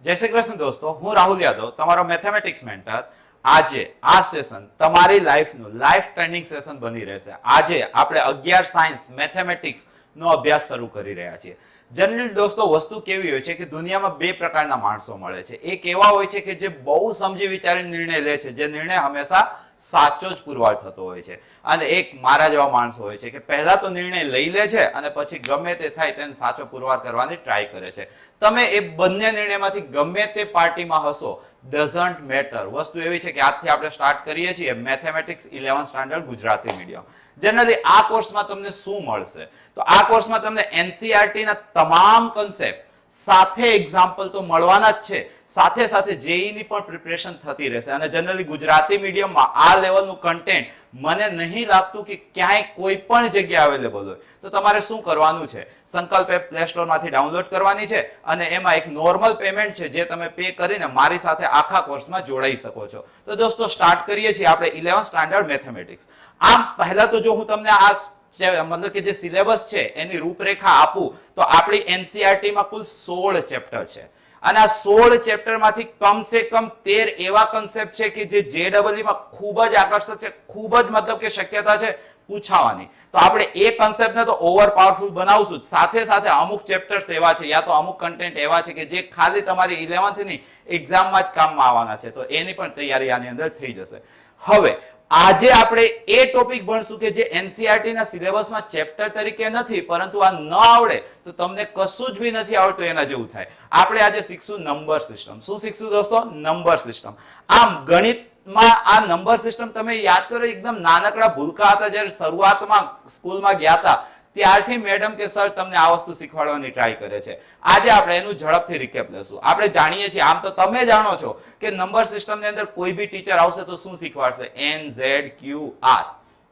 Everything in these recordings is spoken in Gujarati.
જય શ્રી કૃષ્ણ દોસ્તો, હું રાહુલ યાદવ, તમારો મેથેમેટિક્સ મેન્ટર. આજે આ સેશન તમારી લાઈફનું લાઈફ ટ્રેનિંગ સેશન બની રહેશે. આજે આપણે 11 સાયન્સ મેથેમેટિક્સ નો અભ્યાસ શરૂ કરી રહ્યા છીએ. જનરલ દોસ્તો, વસ્તુ કેવી હોય છે કે દુનિયામાં બે પ્રકારના માણસો મળે છે. એક એવા હોય છે કે જે બહુ સમજી વિચારીને નિર્ણય લે છે, જે નિર્ણય હંમેશા સાચો જ પુરવાર થતો હોય છે. અને એક મારા જેવા માણસો હોય છે કે પહેલા તો નિર્ણય લઈ લે છે અને પછી ગમે તે થાય તેને સાચો પુરવાર કરવાની ટ્રાય કરે છે. તમે એ બંને નિર્ણયમાંથી ગમે તે પાર્ટીમાં હશો, ડઝન્ટ મેટર. વસ્તુ એવી છે કે આજથી આપણે સ્ટાર્ટ કરીએ છીએ mathematics 11th standard Gujarati medium. Generally આ કોર્સમાં તમને શું મળશે? તો આ કોર્સમાં તમને એનસીઈઆરટી ના તમામ કન્સેપ્ટ સાથે એક્ઝામ્પલ તો મળવાના જ છે, સાથે સાથે જેઈ ની પણ પ્રિપરેશન થતી રહેશે. અને જનરલી ગુજરાતી મીડિયમમાં આ લેવલનું કન્ટેન્ટ મને નહીં લાગતું કે ક્યાંય કોઈ પણ જગ્યાએ અવેલેબલ હોય. તો તમારે શું કરવાનું છે? સંકલ્પ એપ પ્લે સ્ટોર માંથી ડાઉનલોડ કરવાની છે અને એમાં એક નોર્મલ પેમેન્ટ છે જે તમે પે કરીને મારી સાથે આખા કોર્સમાં જોડાઈ શકો છો. તો દોસ્તો, સ્ટાર્ટ કરીએ છીએ આપણે 11th સ્ટાન્ડર્ડ મેથેમેટિક્સ. આમ પહેલા તો જો હું તમને આ મતલબ કે જે સિલેબસ છે એની રૂપરેખા આપું તો આપણી એનસીઈઆરટી માં કુલ 16 ચેપ્ટર છે. અને આ 16 ચેપ્ટર માંથી કમસે કમ 13 એવા કન્સેપ્ટ છે કે જે જેડબલઈ માં ખૂબ જ આકર્ષક છે, ખૂબ જ મતલબ કે શક્યતા છે પૂછાવાની. તો આપણે એ કન્સેપ્ટને તો ઓવર પાવરફુલ બનાવશું. સાથે સાથે અમુક ચેપ્ટર્સ એવા છે યા તો અમુક કન્ટેન્ટ એવા છે કે જે ખાલી તમારી 11th ની એક્ઝામમાં જ કામમાં આવવાના છે. તો એની પણ તૈયારી આની અંદર થઈ જશે. હવે આજે આપણે એ ટોપિક ભણશું કે જે એનસીઈઆરટી ના સિલેબસમાં ચેપ્ટર તરીકે નથી, પરંતુ આ ન આવડે તો તમને કશું જ બી નથી આવડતું એના જેવું થાય. આપણે આજે શીખશું નંબર સિસ્ટમ. શું શીખશું દોસ્તો? Number system. આમ ગણિતમાં આ નંબર સિસ્ટમ તમે યાદ કરો, એકદમ નાનકડા ભૂલકા હતા જ્યારે શરૂઆતમાં સ્કૂલમાં ગયા હતા ત્યારથી મેડમ કે સર તમને આ વસ્તુ શીખવાડવાની ટ્રાય કરે છે. આજે આપણે એનું ઝડપથી રિકેપ લેશું. આપણે જાણીએ છીએ, આમ તો તમે જાણો છો કે નંબર સિસ્ટમની અંદર કોઈ બી ટીચર આવશે તો શું શીખવાડશે? N Z Q R.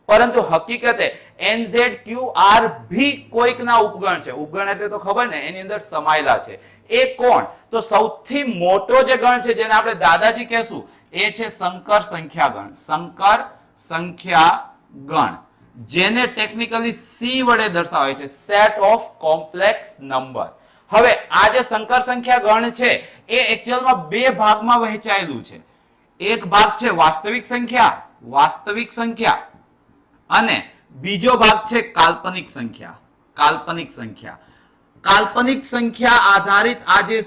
પરંતુ હકીકતે એન ઝેડ ક્યુ આર ભી કોઈકના ઉપગણ છે. ઉપગણ એટલે તો ખબર ને, એની અંદર સમાયેલા છે. એ કોણ? તો સૌથી મોટો જે ગણ છે જેને આપણે દાદાજી કહેશું એ છે સંકર સંખ્યા ગણ. સંકર સંખ્યા ગણ, જેને ટેકનિકલી સી વડે દર્શાવે છે, સેટ ઓફ કોમ્પ્લેક્સ નંબર. હવે આ જે સંકર સંખ્યા ગણ છે એ એકચ્યુઅલમાં બે ભાગમાં વહેંચાયેલું છે. એક ભાગ છે વાસ્તવિક સંખ્યા, વાસ્તવિક સંખ્યા, અને બીજો ભાગ છે કાલ્પનિક સંખ્યા, કાલ્પનિક સંખ્યા. કાલ્પનિક સંખ્યા આધારિત આ જે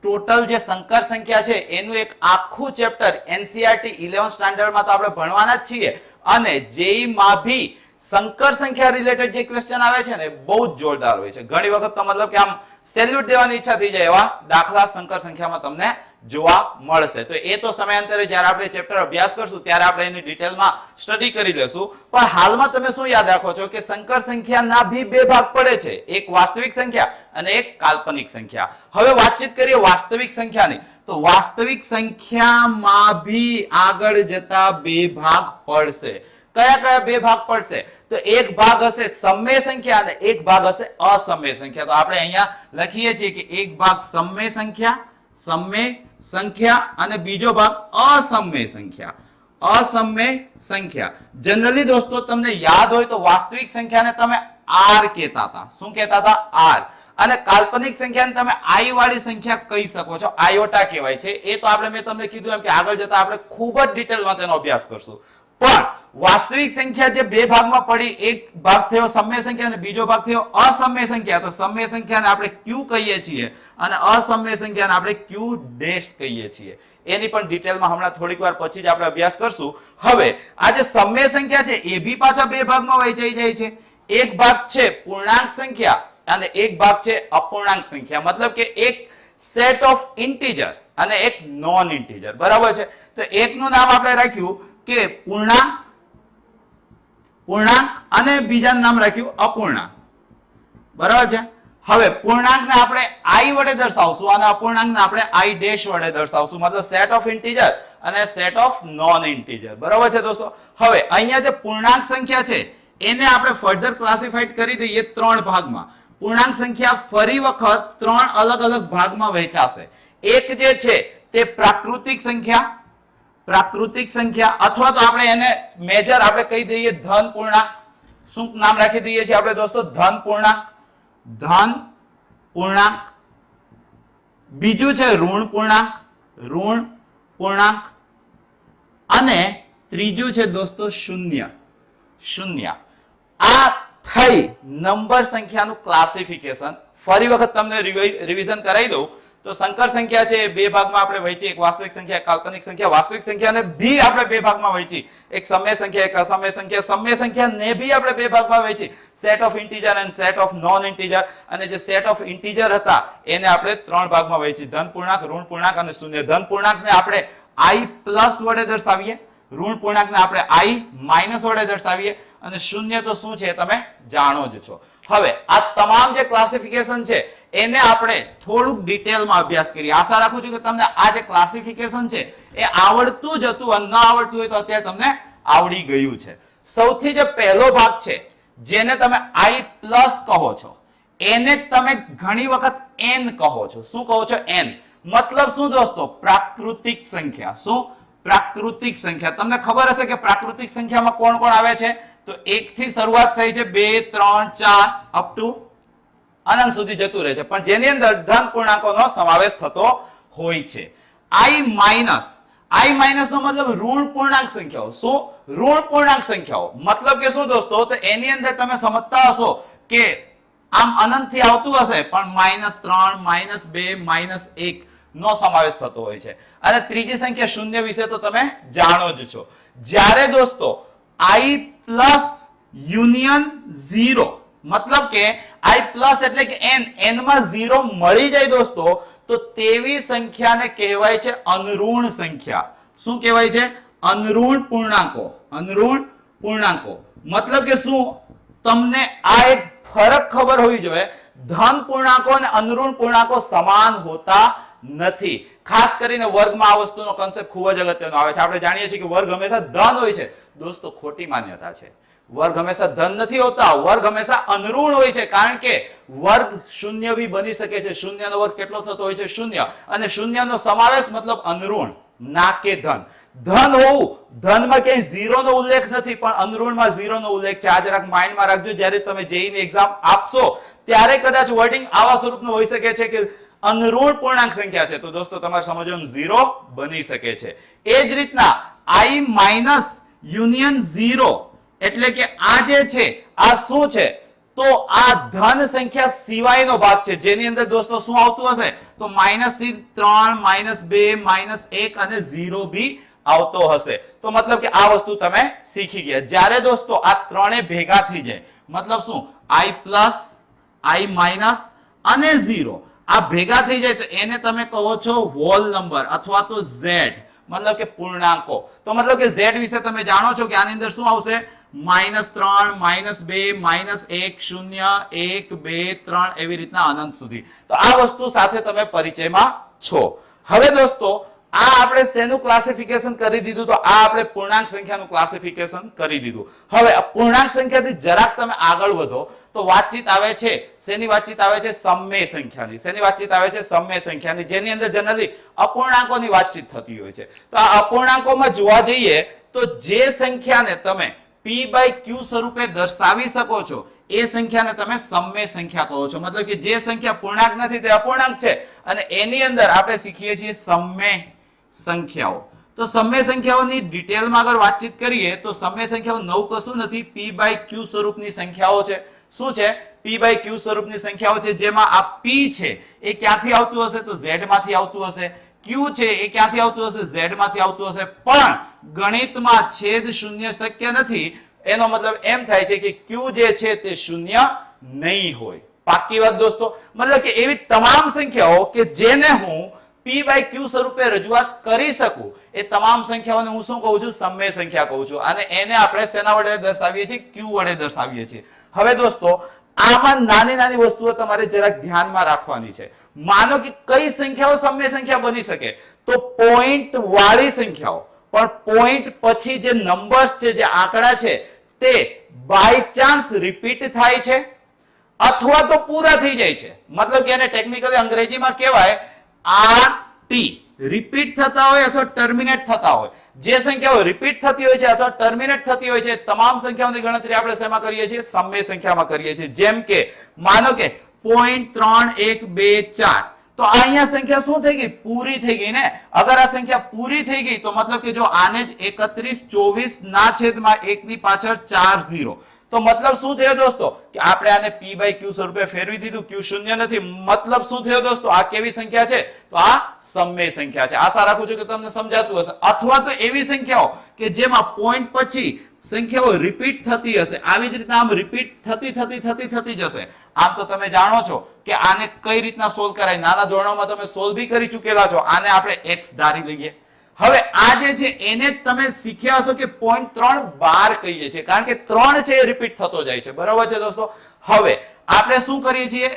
ટોટલ જે સંકર સંખ્યા છે એનું એક આખું ચેપ્ટર એનસીઈઆરટી 11th સ્ટાન્ડર્ડમાં તો આપણે ભણવાના જ છીએ. અને જેઈ માં ભી સંકર સંખ્યા રિલેટેડ જે ક્વેશ્ચન આવે છે ને બહુ જ જોરદાર હોય છે. ઘણી વખત તો મતલબ કે આમ સેલ્યુટ દેવાની ઈચ્છા થઈ જાય એવા દાખલા સંકર સંખ્યામાં તમને જોવા મળશે. તો એ તો સમયાંતરે જ્યારે આપણે ચેપ્ટર અભ્યાસ કરશું ત્યારે આપણે એની ડિટેલમાં સ્ટડી કરી લેશું. પણ હાલમાં તમે શું યાદ રાખો છો કે સંકર સંખ્યાના ભી બે ભાગ પડે છે, એક વાસ્તવિક સંખ્યા અને એક કાલ્પનિક સંખ્યા. હવે વાતચીત કરીએ વાસ્તવિક સંખ્યાની. તો વાસ્તવિક સંખ્યામાં ભી આગળ જતા બે ભાગ પડશે. કયા કયા બે ભાગ પડશે? તો એક ભાગ હશે સમય સંખ્યા અને એક ભાગ હશે અસમય સંખ્યા. તો આપણે અહીંયા લખીએ છીએ કે એક ભાગ સમય સંખ્યા, સમય સંખ્યા, અને બીજો ભાગ અસમય સંખ્યા, અસમય સંખ્યા. જનરલી દોસ્તો તમને યાદ હોય તો વાસ્તવિક સંખ્યાને તમે આર કહેતા હતા. શું કહેતા હતા? આર. અને કાલ્પનિક સંખ્યાને તમે આઈ વાળી સંખ્યા કહી શકો છો, આયોટા કહેવાય છે. એ તો આપણે મેં તમને કીધું એમ કે આગળ જતા આપણે ખૂબ જ ડિટેલમાં તેનો અભ્યાસ કરશું. પણ વાસ્તવિક સંખ્યા જે બે ભાગમાં પડી, એક ભાગ થયો સમય સંખ્યા અને બીજો ભાગ થયો અસમય સંખ્યા. તો સમય સંખ્યાને આપણે ક્યુ કહીએ છીએ અને અસમય સંખ્યાને આપણે ક્યુ ડેશ કહીએ છીએ. એની પણ ડિટેલમાં હમણાં થોડીક વાર પછી જ આપણે અભ્યાસ કરશું. હવે આ જે સમય સંખ્યા છે એ બી પાછા બે ભાગમાં વહેંચાઈ જાય છે. એક ભાગ છે પૂર્ણાંક સંખ્યા અને એક ભાગ છે અપૂર્ણાંક સંખ્યા. મતલબ કે એક સેટ ઓફ ઇન્ટીજર અને એક નોન ઇન્ટીજર. બરાબર છે? તો એકનું નામ આપણે રાખ્યું કે પૂર્ણાંક, પૂર્ણાંક, અને બીજાનું નામ રાખ્યું અપૂર્ણાંક. બરાબર છે? હવે પૂર્ણાંકને આપણે આઈ વડે દર્શાવશું અને અપૂર્ણાંકને આપણે આઈ ડેશ વડે દર્શાવશું. મતલબ સેટ ઓફ ઇન્ટીજર અને સેટ ઓફ નોન ઇન્ટીજર. બરાબર છે દોસ્તો? હવે અહીંયા જે પૂર્ણાંક સંખ્યા છે એને આપણે ફર્ધર ક્લાસિફાઈડ કરી દઈએ ત્રણ ભાગમાં. પૂર્ણાંક સંખ્યા ફરી વખત ત્રણ અલગ અલગ ભાગમાં વહેંચાશે. એક જે છે તે પ્રાકૃતિક સંખ્યા, પ્રાકૃતિક સંખ્યા, અથવા તો આપણે એને મેજર આપણે કહી દઈએ ધન પૂર્ણાંક. શું નામ રાખી દઈએ છીએ આપણે દોસ્તો? ધન પૂર્ણાંક, ધન પૂર્ણાંક. બીજું છે ઋણ પૂર્ણાંક અને ત્રીજું છે દોસ્તો શૂન્ય. આ થઈ નંબર સંખ્યાનું ક્લાસિફિકેશન. ફરી વખત તમને રિવિઝન કરાવી દઉં તો સંકર સંખ્યા છે બે ભાગમાં આપણે વહેંચી, એક વાસ્તવિક સંખ્યા, એક કાલ્પનિક સંખ્યા. વાસ્તવિક સંખ્યાને બી આપણે બે ભાગમાં વહેંચી, એક સમય સંખ્યા, એક અસમય સંખ્યા. સમય સંખ્યાને બી આપણે બે ભાગમાં વહેંચી, સેટ ઓફ ઇન્ટીજર અને સેટ ઓફ નોન ઇન્ટીજર. અને જે સેટ ઓફ ઇન્ટીજર હતા એને આપણે ત્રણ ભાગમાં વહેંચી, ધન પૂર્ણાંક, ઋણ પૂર્ણાંક અને શૂન્ય. ધન પૂર્ણાંકને આપણે i પ્લસ વડે દર્શાવીએ, ઋણ પૂર્ણાંકને આપણે i માઇનસ વડે દર્શાવીએ અને શૂન્ય તો શું છે તમે જાણો જ છો. હવે આ તમામ જે ક્લાસિફિકેશન છે એને આપણે થોડુંક ડિટેલમાં અભ્યાસ કરીએ. આશા રાખું છું કે તમને આ જે ક્લાસિફિકેશન છે એ આવડતું જ હતું અને ન આવડતું હોય તો અત્યારે તમને આવડી ગયું છે. સૌથી જે પહેલો ભાગ છે જેને તમે i પ્લસ કહો છો એને તમે ઘણી વખત n કહો છો. શું કહો છો? n. મતલબ શું દોસ્તો? પ્રાકૃતિક સંખ્યા. શું? પ્રાકૃતિક સંખ્યા. તમને ખબર હશે કે પ્રાકૃતિક સંખ્યામાં કોણ કોણ આવે છે? તો 1 થી શરૂઆત થઈ છે, 2 3 4 અપ ટુ અનંત સુધી જતું રહે છે, પણ જેની અંદર ધન પૂર્ણાંકોનો સમાવેશ થતો હોય છે. i માઇનસ નો મતલબ ઋણ પૂર્ણાંક સંખ્યાઓ. શું? ઋણ પૂર્ણાંક સંખ્યાઓ. મતલબ કે શું દોસ્તો? તો એની અંદર તમે સમજતા હશો કે આમ અનંત થી આવતું હશે પણ -3 -2 -1 નો સમાવેશ થતો હોય છે. અને ત્રીજી સંખ્યા શૂન્ય વિશે તો તમે જાણો જ છો. જ્યારે દોસ્તો i પ્લસ યુનિયન 0, મતલબ કે i પ્લસ એટલે કે n માં 0 મળી જાય દોસ્તો તો તેવી સંખ્યાને કહેવાય છે અનઋણ સંખ્યા. શું કહેવાય છે? અનઋણ પૂર્ણાંકો. મતલબ કે શું? તમને આ એક ફરક ખબર હોવી જોઈએ. ધન પૂર્ણાંકો અને અનઋણ પૂર્ણાંકો સમાન હોતા નથી. ખાસ કરીને વર્ગમાં આ વસ્તુનો કોન્સેપ્ટ ખૂબ જ અગત્યનો આવે છે. આપણે જાણીએ છીએ કે વર્ગ હંમેશા ધન હોય છે. દોસ્તો ખોટી માન્યતા છે. વર્ગ હંમેશા ધન નથી હોતા, વર્ગ હંમેશા અનઋણ હોય છે. કારણ કે વર્ગ શૂન્ય બી બની શકે છે. શૂન્યનો વર્ગ કેટલો થતો હોય છે? શૂન્ય. અને શૂન્યનો સમાવેશ મતલબ અનઋણ, ના કે ધન. ધન હોવું, ધનમાં ક્યાંય 0 નો ઉલ્લેખ નથી પણ અનઋણમાં 0 નો ઉલ્લેખ છે. આ જરાક માઇન્ડમાં રાખજો. જ્યારે તમે જેઈ ની એક્ઝામ આપશો ત્યારે કદાચ વર્ડિંગ આવા સ્વરૂપનું હોઈ શકે છે કે અનઋણ પૂર્ણાંક સંખ્યા છે, તો દોસ્તો તમારે સમજવાનું 0 બની શકે છે. એ જ રીતના i માઇનસ યુનિયન 0 એટલે કે આ જે છે આ શું છે? તો આ ધન સંખ્યા સિવાયનો ભાગ છે, જેની અંદર દોસ્તો શું આવતું હશે? તો -3 -2 -1 અને 0 બી આવતો હશે. તો મતલબ કે આ વસ્તુ તમે શીખી ગયા. જ્યારે દોસ્તો આ ત્રણે ભેગા થઈ જાય, મતલબ શું? i પ્લસ, i માઇનસ અને 0 આ ભેગા થઈ જાય તો એને તમે કહો છો હોલ નંબર અથવા તો z, મતલબ કે પૂર્ણાંકો. તો મતલબ કે z વિશે તમે જાણો છો કે આની અંદર શું આવશે? -3 -2 -1 0 1 2 3 એવી રીતના અનંત સુધી. તો આ વસ્તુ સાથે તમે પરિચયમાં છો. હવે દોસ્તો આ આપણે શેનું ક્લાસિફિકેશન કરી દીધું? તો આ આપણે પૂર્ણાંક સંખ્યાનું ક્લાસિફિકેશન કરી દીધું. હવે પૂર્ણાંક સંખ્યાથી જરાક તમે આગળ વધો તો વાતચીત આવે છે. શેની વાતચીત આવે છે? સમય સંખ્યાની. શેની વાતચીત આવે છે? સમય સંખ્યાની, જેની અંદર જનરલી અપૂર્ણાંકોની વાતચીત થતી હોય છે. તો આ અપૂર્ણાંકોમાં જોવા જઈએ તો જે સંખ્યાને તમે p/q સ્વરૂપે દર્શાવી શકો છો એ સંખ્યાને તમે સમય સંખ્યા કહો છો. મતલબ કે જે સંખ્યા પૂર્ણાંક નથી તે અપૂર્ણાંક છે અને એની અંદર આપણે શીખીએ છીએ સમય સંખ્યાઓ. તો સમય સંખ્યાઓની ડિટેલમાં આગળ વાતચીત કરીએ તો સમય સંખ્યાઓ નવું કશું નથી, p/q સ્વરૂપની સંખ્યાઓ છે. શું છે? p/q સ્વરૂપની સંખ્યાઓ છે, જેમાં આ p છે એ ક્યાંથી આવતું હશે? તો z માંથી આવતું હશે. q છે એ ક્યાંથી આવતું હશે? z માંથી આવતું હશે. પણ ગણિતમાં છેદ શૂન્ય શક્ય નથી. એનો મતલબ એમ થાય છે કે q જે છે તે શૂન્ય નહીં હોય. પાકી વાત દોસ્તો? મતલબ કે એવી તમામ સંખ્યાઓ કે જેને હું p/q સ્વરૂપે રજૂઆત કરી શકું એ તમામ સંખ્યાઓને હું શું કહું છું? સમય સંખ્યા કહું છું. અને એને આપણે શેના વડે દર્શાવીએ છીએ? q વડે દર્શાવીએ છીએ. હવે દોસ્તો આમાં નાની નાની વસ્તુઓ તમારે જરાક ધ્યાનમાં રાખવાની છે. માનો કે કઈ સંખ્યાઓ સમય સંખ્યા બની શકે? તો પોઈન્ટ વાળી સંખ્યાઓ. પણ પોઈન્ટ પછી જે નંબર્સ છે, જે આંકડા છે તે બાય ચાન્સ રિપીટ થાય છે અથવા તો પૂરા થઈ જાય છે. મતલબ કે એને ટેકનિકલી અંગ્રેજીમાં કહેવાય RT, રિપીટ થતા હોય અથવા ટર્મિનેટ થતા હોય. જે સંખ્યાઓ રિપીટ થતી હોય છે અથવા ટર્મિનેટ થતી હોય છે તમામ સંખ્યાઓની ગણતરી આપણે શેમાં કરીએ છીએ? સમય સંખ્યામાં કરીએ છીએ. જેમ કે માનો કે 0.3124, તો તો આ અહીંયા સંખ્યા શું થઈ ગઈ? પૂરી થઈ ગઈ ને. અગર આ સંખ્યા પૂરી થઈ ગઈ તો મતલબ કે જો આને જ 31 24 ના છેદમાં 1 ની પાછળ 4 0, તો મતલબ શું થયો દોસ્તો કે આપણે આને p બાય q સ્વરૂપે ફેરવી દીધું. q શૂન્ય નથી. મતલબ શું થયો દોસ્તો? આ કેવી સંખ્યા છે? તો આ સમમેય સંખ્યા છે. આશા રાખું છું કે તમને સમજાતું હશે. અથવા તો એવી સંખ્યાઓ કે જેમાં પોઈન્ટ પછી સંખ્યાઓ રિપીટ થતી હશે, આવી જ રીતના આમ રિપીટ થતી જશે. આમ તો તમે જાણો છો કે આને કઈ રીતના સોલ્વ કરાય. નાના ધોરણોમાં તમે સોલ્વ બી કરી ચૂકેલા છો. આને આપણે x ધારી લઈએ. હવે આ જે છે એને જ તમે શીખ્યા હશો કે 0.3 કહીએ છીએ, કારણ કે 3 છે એ રિપીટ થતો જાય છે. બરાબર છે દોસ્તો? હવે આપણે શું કરીએ છીએ?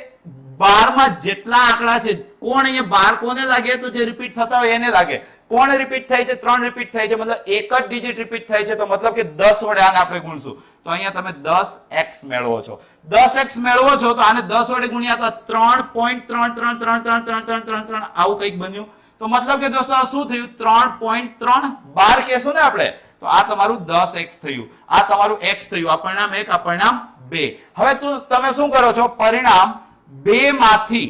12 માં જેટલા આંકડા છે, કોણ અહીંયા 12 કોને લાગે? તો જે રિપીટ થતા હોય એને લાગે. કોણ રિપીટ થાય છે? 3 રિપીટ થાય છે, મતલબ એક જ ડિજિટ રિપીટ થાય છે. તો મતલબ કે 10 વડે આને આપણે ગુણશું. તો અહીંયા તમે 10x મેળવો છો. 10x મેળવો છો તો આને 10 વડે ગુણ્યા તો 3.3333333 આવું કંઈક બન્યું. તો મતલબ કે દોસ્તો આ શું થયું? 3.3 કહેશું ને આપણે. તો આ તમારું 10x થયું, આ તમારું x થયું. આ પરિણામ 1, આ પરિણામ 2. હવે તમે શું કરો છો? પરિણામ 2 માંથી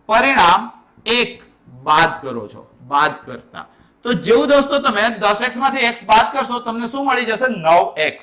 પરિણામ 1 બાદ કરો છો. બાદ કરતા તો જેવું દોસ્તો તમે 10x માંથી x બાદ કરશો તમને શું મળી જશે? 9x.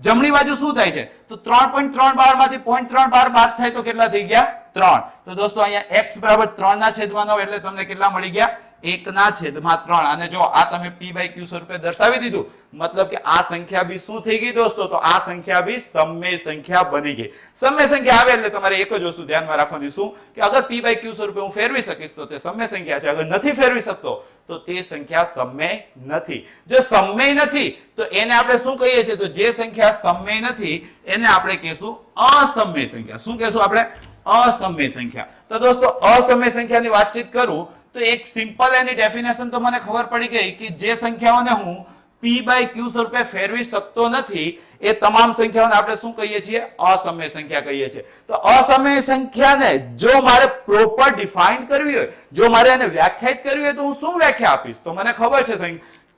જમણી બાજુ શું થાય છે? તો 3.3 માંથી 0.3 બાદ થાય તો કેટલા થઈ ગયા? 3. તો દોસ્તો અહીંયા x બરાબર 3 ના છેદમાં 9 એટલે તમને કેટલા મળી ગયા? 1 ના છેદમાં 3. અને જો આ તમે p બાય q સ્વરૂપે દર્શાવી દીધું, મતલબ કે આ સંખ્યા બી શું થઈ ગઈ દોસ્તો? તો આ સંખ્યા બી સમમેય સંખ્યા બની ગઈ. સમમેય સંખ્યા આવે એટલે તમારે એક જ વસ્તુ ધ્યાનમાં રાખવાની, શું કે અગર p બાય q સ્વરૂપે હું ફેરવી શકીશ તો તે સમમેય સંખ્યા છે. અગર નથી ફેરવી શકતો તો તે સંખ્યા સમમેય નથી. જો સમમેય નથી તો એને આપણે શું કહીએ છીએ? તો જે સંખ્યા સમમેય નથી એને આપણે કહીશું અસમમેય સંખ્યા. શું કહેશું આપણે? અસમમેય સંખ્યા. તો દોસ્તો અસમમેય સંખ્યાની વાતચીત કરું તો એક સિમ્પલ એની ડેફિનેશન તો મને ખબર પડી ગઈ કે જે સંખ્યાઓને હું p બાય q સ્વરૂપે ફેરવી શકતો નથી એ તમામ સંખ્યાઓને આપણે શું કહીએ છીએ? અસમમેય સંખ્યા કહીએ છીએ. તો અસમમેય સંખ્યાને જો મારે પ્રોપર ડિફાઇન કરવી હોય, જો મારે એને વ્યાખ્યાયિત કરવી હોય તો હું શું વ્યાખ્યા આપીશ? તો મને ખબર છે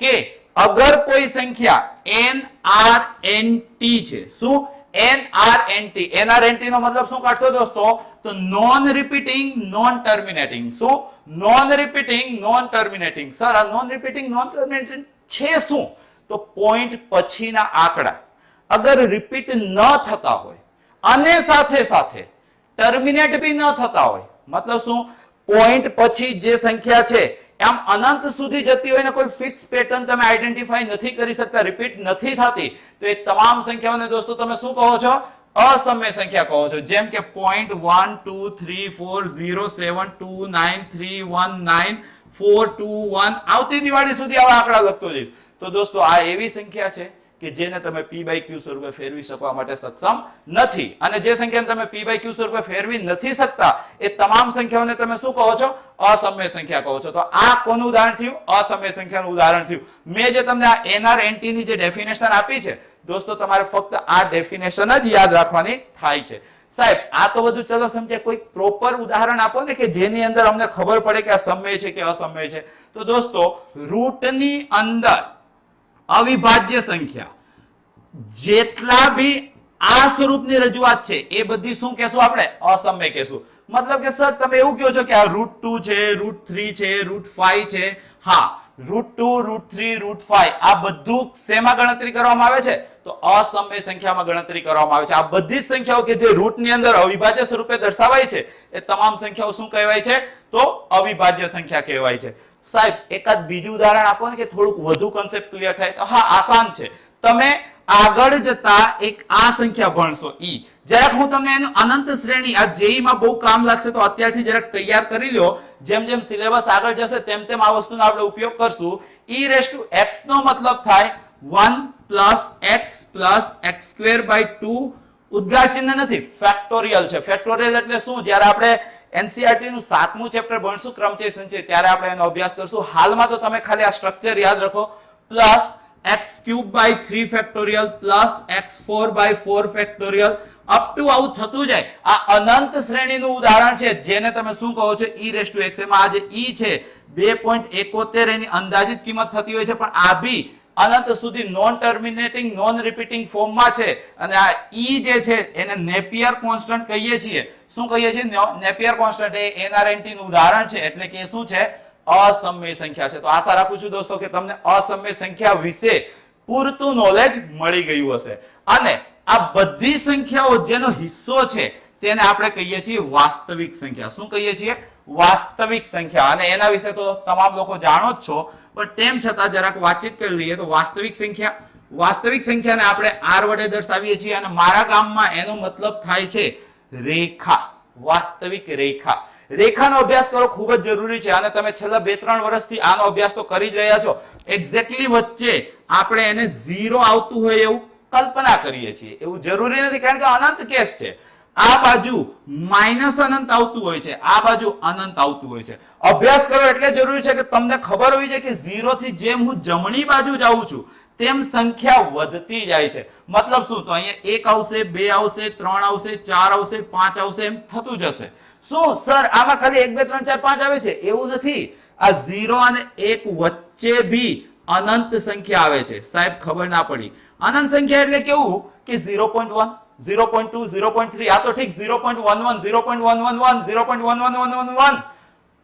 કે અગર કોઈ સંખ્યા nRNT છે, શું? nRNT. nRNT નો મતલબ શું કાઢશો દોસ્તો? તો નોન રિપીટિંગ નોન ટર્મિનેટિંગ. શું? Non repeating non terminating. Sir આ નોન રિપીટિંગ નોન ટર્મિનેટિંગ છે શું? તો પોઈન્ટ પછીના આંકડા અગર રિપીટ ન થતા હોય અને સાથે સાથે ટર્મિનેટ બી ન થતા હોય, મતલબ શું? પોઈન્ટ પછી જે સંખ્યા છે આમ અનંત સુધી જતી હોય ને કોઈ ફિક્સ પેટર્ન તમે આઈડેન્ટિફાઈ નથી કરી શકતા, રિપીટ નથી થતી, તો એ તમામ સંખ્યાઓને દોસ્તો તમે શું કહો છો? અસમમેય સંખ્યા કહો છો. જેમ કે 0.1 2 3 4 0 7 2 9 3 1 9 4 2 1 આવતી દિવાળી સુધી આવા આંકડા લખતો જઈશ. તો દોસ્તો આ એવી સંખ્યા છે કે જેને તમે p બાય q સ્વરૂપે ફેરવી શકવા માટે સક્ષમ નથી. અને જે સંખ્યાને તમે p બાય q સ્વરૂપે ફેરવી નથી શકતા એ તમામ સંખ્યાઓને તમે શું કહો છો? અસમમેય સંખ્યા કહો છો. તો આ કોનું ઉદાહરણ થયું? અસમમેય સંખ્યાનું ઉદાહરણ થયું. મેં જે તમને આ nRNT ની જે ડેફિનેશન આપી છે દોસ્તો, તમારે ફક્ત આ ડેફિનેશન જ યાદ રાખવાની થાય છે. સાહેબ આ તો બધું ચલો સમજે, કોઈ પ્રોપર ઉદાહરણ આપો ને કે જેની અંદર અમને ખબર પડે કે આ સમમેય છે કે અસમમેય છે. તો દોસ્તો રૂટની અંદર અવિભાજ્ય સંખ્યા જેટલા બી આ સ્વરૂપની રજૂઆત છે એ બધી શું કહેશું આપણે? અસમમેય કહેશું. મતલબ કે સર તમે એવું કહો છો કે આ √2 છે, √3 છે, √5 છે. હા, √2 √3 √5 આ બધું શેમાં ગણતરી કરવામાં આવે છે? તો અસમમેય સંખ્યામાં ગણતરી કરવામાં આવે છે. આ બધી જ સંખ્યાઓ કે જે રૂટની અંદર અવિભાજ્ય સ્વરૂપે દર્શાવાય છે એ તમામ સંખ્યાઓ શું કહેવાય છે? તો અવિભાજ્ય સંખ્યા કહેવાય છે. સાહેબ એકાદ બીજું ઉદાહરણ આપો ને કે થોડુંક વધુ કોન્સેપ્ટ ક્લિયર થાય. તો હા, આસાન છે. તમે આગળ જતા એક આ સંખ્યા ભણશો e. જરાક હું તમને એનું અનંત શ્રેણી આ જેઈ માં બહુ કામ લાગશે તો અત્યારથી જરાક તૈયાર કરી લો. જેમ જેમ સિલેબસ આગળ જશે તેમ તેમ આ વસ્તુનો આપણે ઉપયોગ કરશું. e⁻x નો મતલબ થાય 1 + x + x²/2. ઉદ્ગાર ચિહ્ન નથી, ફેક્ટોરિયલ છે. ફેક્ટોરિયલ એટલે શું? જ્યારે આપણે NCERT નું 7મું ચેપ્ટર ભણશું ક્રમચય સંચય ત્યારે આપણે એનો અભ્યાસ કરશું. હાલમાં તો તમે ખાલી આ સ્ટ્રક્ચર યાદ રાખો. Plus x³ / 3 factorial plus x4/4 factorial up to આવું થતું જાય. આ અનંત શ્રેણીનું ઉદાહરણ છે જેને તમે શું કહો છો? e⁻x. એમાં આ જે e છે 2.71 એની અંદાજિત કિંમત થતી હોય છે, પણ આ બી અનંત સુધી નોન ટર્મિનેટિંગ નોન રિપીટિંગ ફોર્મમાં છે અને આ ઈ જે છે એને નેપિયર કોન્સ્ટન્ટ કહીએ છીએ. શું કહીએ છીએ? નેપિયર કોન્સ્ટન્ટ એ NRNT નું ઉદાહરણ છે, એટલે કે શું છે? અસમય સંખ્યા છે. તો આશા રાખું છું દોસ્તો કે તમને અસમય સંખ્યા વિશે પૂરતું નોલેજ મળી ગયું હશે. અને આ બધી સંખ્યાઓ જેનો હિસ્સો છે તેને આપણે કહીએ છીએ વાસ્તવિક સંખ્યા. શું કહીએ છીએ? વાસ્તવિક સંખ્યા. અને એના વિશે તો તમામ લોકો જાણો જ છો, પણ તેમ છતાં જરાક વાતચીત કરી લઈએ. તો વાસ્તવિક સંખ્યાને આપણે r વડે દર્શાવીએ છીએ અને મારા ગામમાં એનો મતલબ થાય છે રેખા. વાસ્તવિક રેખા. રેખાનો અભ્યાસ કરવો ખૂબ જ જરૂરી છે અને તમે છેલ્લા 2-3 વર્ષથી આનો અભ્યાસ તો કરી જ રહ્યા છો. એક્ઝેક્ટલી વચ્ચે આપણે એને 0 આવતું હોય એવું કલ્પના કરીએ છીએ. એવું જરૂરી નથી, કારણ કે અનંત કેસ છે. આ બાજુ માઇનસ અનંત આવતું હોય છે, આ બાજુ અનંત આવતું હોય છે. અભ્યાસ કરો એટલે જરૂરી છે કે તમને ખબર હોવી જોઈએ કે 0 થી જેમ હું જમણી બાજુ જાઉં છું તેમ સંખ્યા વધતી જાય છે. મતલબ શું? તો અહીંયા 1 આવશે, 2 આવશે, 3 આવશે, 4 આવશે, 5 આવશે, એમ થતું જશે. શું સર આમાં ખાલી 1 2 3 4 5 આવે છે? એવું નથી. આ 0 અને 1 વચ્ચે બી અનંત સંખ્યા આવે છે. સાહેબ ખબર ના પડી. અનંત સંખ્યા એટલે કેવું કે 0.1 0.2 0.3 આ તો ઠીક 0.11 0.111 0.11111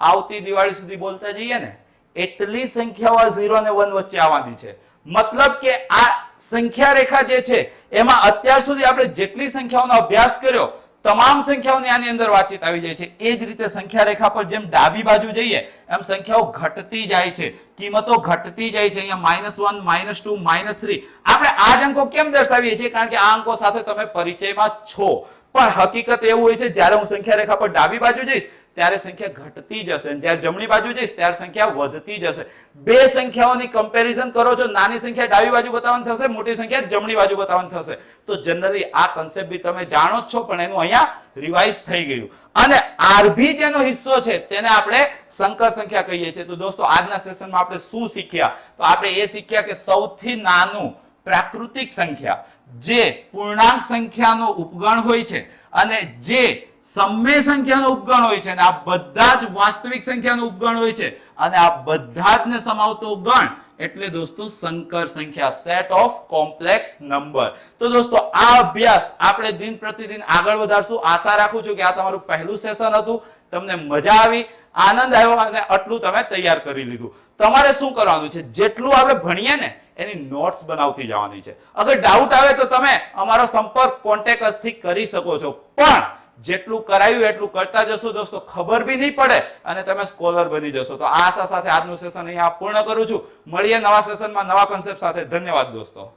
આવતી દિવાળી સુધી બોલતા જઈએ ને એટલી સંખ્યાઓ 0 અને 1 વચ્ચે આવવાની છે. મતલબ કે આ સંખ્યા રેખા જે છે એમાં અત્યાર સુધી આપણે જેટલી સંખ્યાઓનો અભ્યાસ કર્યો તમામ સંખ્યાઓની આની અંદર વાતચીત આવી જાય છે. એ જ રીતે સંખ્યા રેખા પર જેમ ડાબી બાજુ જઈએ એમ સંખ્યાઓ ઘટતી જાય છે, કિંમતો ઘટતી જાય છે. અહીંયા -1 -2 -3 આપણે આ જ અંકો કેમ દર્શાવીએ છીએ? કારણ કે આ અંકો સાથે તમે પરિચયમાં છો. પણ હકીકત એવું હોય છે જ્યારે હું સંખ્યા રેખા પર ડાબી બાજુ જઈશ ત્યારે સંખ્યા ઘટતી જશે, જ્યારે જમણી બાજુ જઈશ ત્યારે સંખ્યા વધતી જશે. બે સંખ્યાઓની કમ્પેરિઝન કરો છો, નાની સંખ્યા ડાબી બાજુ બતાવવાની થશે, મોટી સંખ્યા જમણી બાજુ બતાવવાની થશે. તો જનરલી આ કન્સેપ્ટ બી તમે જાણો જ છો, પણ એનું અહીંયા રિવાઇઝ થઈ ગયું. અને આરભી જેનો હિસ્સો છે તેને આપણે સંકર સંખ્યા કહીએ છીએ. તો દોસ્તો આજના સેશનમાં આપણે શું શીખ્યા? તો આપણે એ શીખ્યા કે સૌથી નાનું પ્રાકૃતિક સંખ્યા જે પૂર્ણાંક સંખ્યાનો ઉપગણ હોય છે અને જે સમય સંખ્યાનો ઉપગણ હોય છે અને આ બધા જ વાસ્તવિક સંખ્યાનો ઉપગણ હોય છે અને આ બધા જ ને સમાવતો ગણ એટલે દોસ્તો સંકર સંખ્યા, સેટ ઓફ કોમ્પ્લેક્સ નંબર. તો દોસ્તો આ અભ્યાસ આપણે દિન પ્રતિદિન આગળ વધારશું. આશા રાખું છું કે આ તમારું પહેલું સેશન હતું, તમને મજા આવી, આનંદ આવ્યો અને આટલું તમે તૈયાર કરી લીધું. તમારે શું કરવાનું છે? જેટલું આપણે ભણીએ ને એની નોટ્સ બનાવતી જવાની છે. અગર ડાઉટ આવે તો તમે અમારો સંપર્ક કોન્ટેક્ટ થી કરી શકો છો, પણ જેટલું કરાયું એટલું કરતા જશો દોસ્તો, ખબર બી નહીં પડે અને તમે સ્કોલર બની જશો. તો આ આશા સાથે આજનું સેશન અહીંયા પૂર્ણ કરું છું. મળીએ નવા સેશનમાં નવા કોન્સેપ્ટ સાથે. ધન્યવાદ દોસ્તો.